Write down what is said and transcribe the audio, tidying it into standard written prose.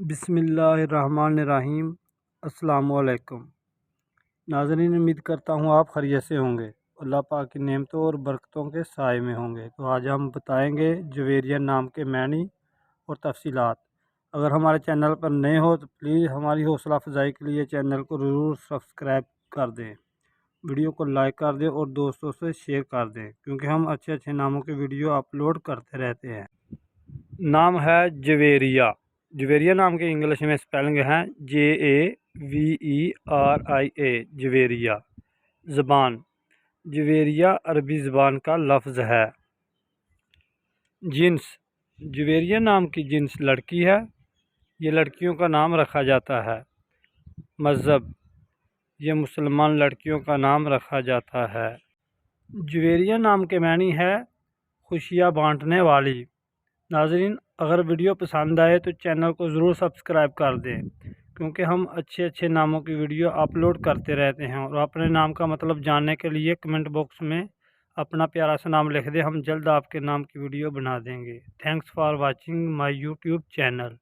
बिस्मिल्लाहिर्रहमानिर्रहीम। अस्सलामुअलैकुम नाज़रीन, उम्मीद करता हूँ आप खैरियत से होंगे, अल्लाह पाक की नेमतों और बरकतों के साए में होंगे। तो आज हम बताएंगे जवेरिया नाम के मैनी और तफसीलात। अगर हमारे चैनल पर नए हो तो प्लीज़ हमारी हौसला अफजाई के लिए चैनल को ज़रूर सब्सक्राइब कर दें, वीडियो को लाइक कर दें और दोस्तों से शेयर कर दें, क्योंकि हम अच्छे अच्छे नामों की वीडियो अपलोड करते रहते हैं। नाम है जवेरिया। जवेरिया नाम के इंग्लिश में स्पेलिंग है JAVERIA, जवेरिया। ज़बान जवेरिया अरबी ज़बान का लफ्ज़ है। जिन्स जवेरिया नाम की जिन्स लड़की है, ये लड़कियों का नाम रखा जाता है। मज़हब ये मुसलमान लड़कियों का नाम रखा जाता है। जवेरिया नाम के मानी है खुशियाँ बांटने वाली। नाज़रीन, अगर वीडियो पसंद आए तो चैनल को ज़रूर सब्सक्राइब कर दें, क्योंकि हम अच्छे अच्छे नामों की वीडियो अपलोड करते रहते हैं। और अपने नाम का मतलब जानने के लिए कमेंट बॉक्स में अपना प्यारा सा नाम लिख दें, हम जल्द आपके नाम की वीडियो बना देंगे। Thanks for watching my YouTube channel.